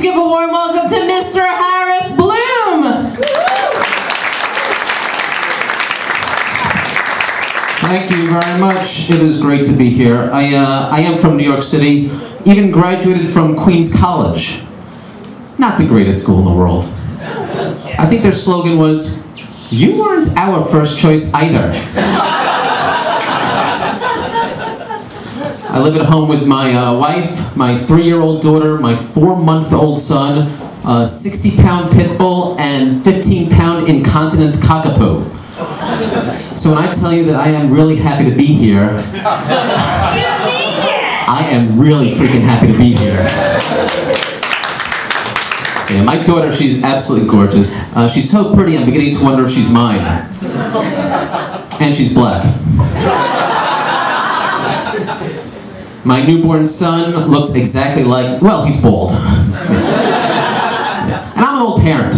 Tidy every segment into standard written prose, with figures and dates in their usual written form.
give a warm welcome to Mr. Harris Bloom. Thank you very much. It is great to be here. I am from New York City, even graduated from Queens College. Not the greatest school in the world. I think their slogan was, "You weren't our first choice either." I live at home with my wife, my 3-year-old daughter, my 4-month-old son, a 60-pound pit bull, and 15-pound incontinent cockapoo. So when I tell you that I am really happy to be here, I am really freaking happy to be here. Yeah, my daughter, she's absolutely gorgeous. She's so pretty, I'm beginning to wonder if she's mine. And she's black. My newborn son looks exactly like, well, he's bald. Yeah. And I'm an old parent.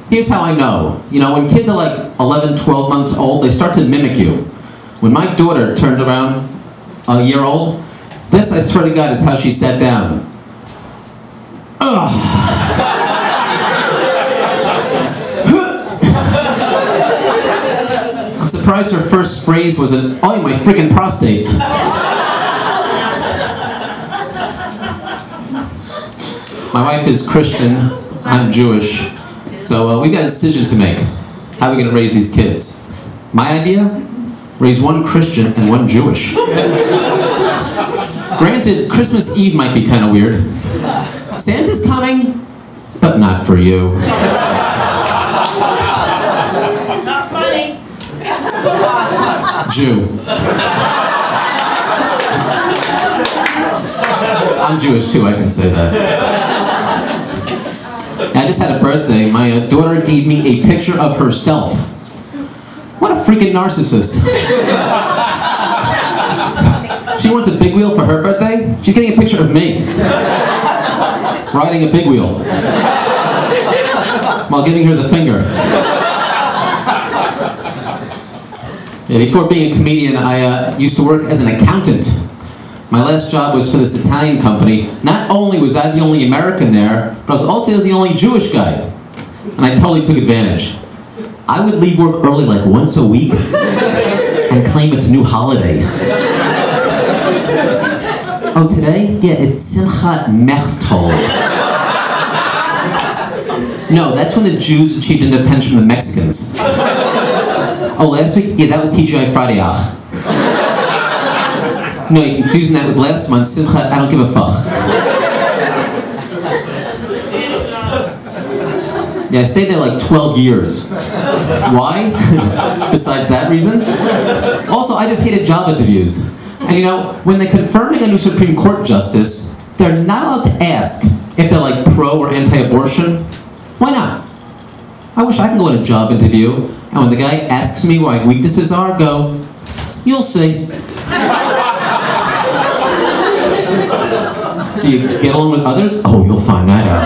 Here's how I know. You know, when kids are like 11, 12 months old, they start to mimic you. When my daughter turned around a year old, this, I swear to God, is how she sat down. Ugh. I'm surprised her first phrase was an, "Oh, my freaking prostate." My wife is Christian, I'm Jewish, so we got a decision to make. How are we going to raise these kids? My idea? Raise one Christian and one Jewish. Granted, Christmas Eve might be kind of weird. Santa's coming, but not for you. Not funny. Jew. I'm Jewish too, I can say that. I just had a birthday. My daughter gave me a picture of herself. What a freaking narcissist. She wants a big wheel for her birthday? She's getting a picture of me. Riding a big wheel. While giving her the finger. Yeah, before being a comedian, I used to work as an accountant. My last job was for this Italian company. Not only was I the only American there, but I was also the only Jewish guy. And I totally took advantage. I would leave work early like once a week and claim it's a new holiday. Oh, today? Yeah, it's Simchat Mechtel. No, that's when the Jews achieved independence from the Mexicans. Oh, last week? Yeah, that was TGI Friday-ach. No, you're confusing that with last month, Simchat, I don't give a fuck. Yeah, I stayed there like 12 years. Why? Besides that reason? Also, I just hated job interviews. And you know, when they're confirming a new Supreme Court justice, they're not allowed to ask if they're like pro or anti-abortion. Why not? I wish I could go on a job interview, and when the guy asks me what my weaknesses are, go, "You'll see." Do you get along with others? Oh, you'll find that out.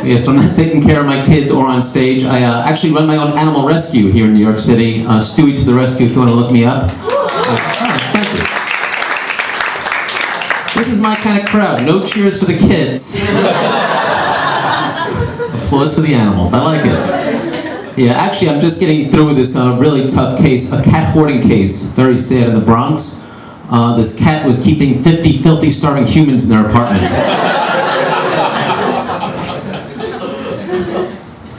Yeah, so I'm not taking care of my kids or on stage. I actually run my own animal rescue here in New York City. Stewie to the rescue if you want to look me up. Thank you. This is my kind of crowd. No cheers for the kids. Applause for the animals. I like it. Yeah, actually, I'm just getting through with this really tough case, a cat hoarding case, very sad in the Bronx. This cat was keeping 50 filthy, starving humans in their apartment.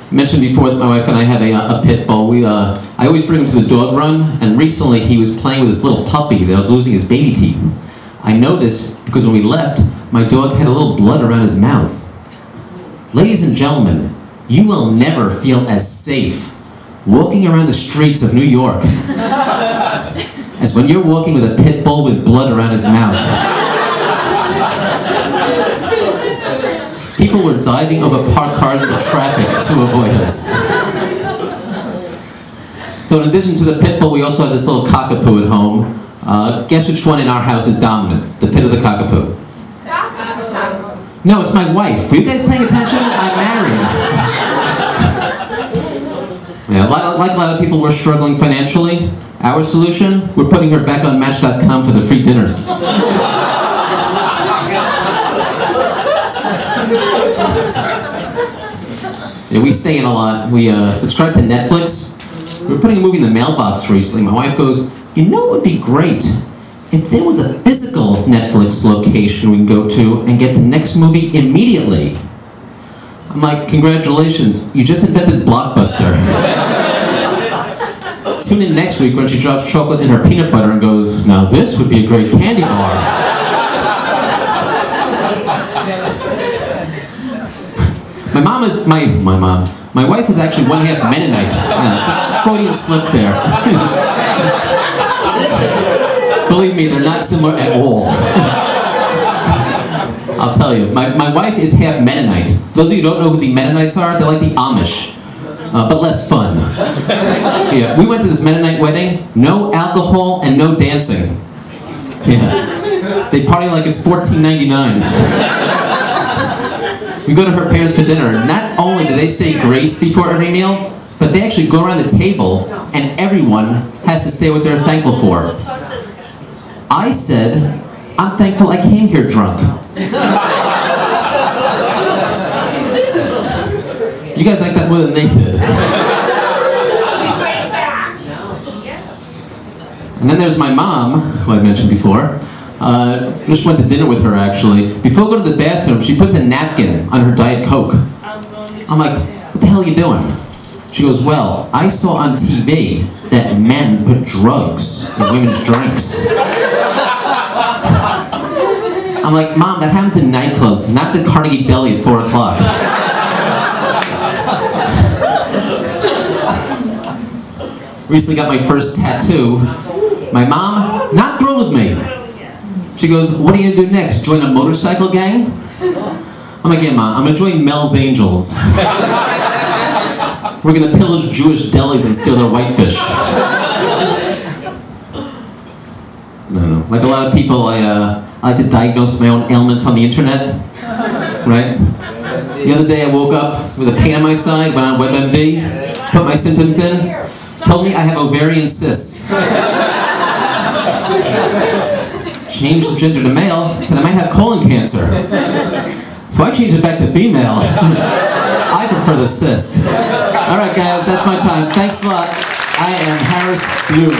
I mentioned before that my wife and I have a pit bull. I always bring him to the dog run, and recently he was playing with this little puppy that was losing his baby teeth. I know this because when we left, my dog had a little blood around his mouth. Ladies and gentlemen, you will never feel as safe walking around the streets of New York as when you're walking with a pit bull with blood around his mouth. People were diving over parked cars into traffic to avoid us. So in addition to the pit bull, we also have this little cockapoo at home. Guess which one in our house is dominant? The pit or the cockapoo? No, it's my wife. Were you guys paying attention? I'm married. Yeah, like a lot of people, we're struggling financially. Our solution? We're putting her back on Match.com for the free dinners. Yeah, we stay in a lot. We subscribe to Netflix. We were putting a movie in the mailbox recently. My wife goes, you know what would be great? If there was a physical Netflix location we can go to and get the next movie immediately. I'm like, congratulations, you just invented Blockbuster. Tune in next week when she drops chocolate in her peanut butter and goes, now this would be a great candy bar. My wife is actually one half Mennonite. Freudian slip there. Believe me, they're not similar at all. I'll tell you, my wife is half Mennonite. For those of you who don't know who the Mennonites are, they're like the Amish, but less fun. Yeah, we went to this Mennonite wedding, no alcohol and no dancing. Yeah, they party like it's $14.99. We go to her parents for dinner. Not only do they say grace before every meal, but they actually go around the table and everyone has to say what they're thankful for. I said, I'm thankful I came here drunk. You guys like that more than they did. And then there's my mom, who I mentioned before. Just went to dinner with her, actually. Before we go to the bathroom, she puts a napkin on her Diet Coke. I'm like, what the hell are you doing? She goes, well, I saw on TV that men put drugs in women's drinks. I'm like, Mom, that happens in nightclubs, not the Carnegie Deli at 4 o'clock. Recently got my first tattoo. My mom, not thrilled with me. She goes, what are you going to do next? Join a motorcycle gang? I'm like, yeah, Mom, I'm going to join Mel's Angels. We're going to pillage Jewish delis and steal their whitefish. No. Like a lot of people, I like to diagnose my own ailments on the internet. Right? The other day I woke up with a pain on my side, went on WebMD, put my symptoms in, told me I have ovarian cysts. Changed the gender to male, said I might have colon cancer. So I changed it back to female. I prefer the cysts. Alright guys, that's my time. Thanks a lot. I am Harris Bloom.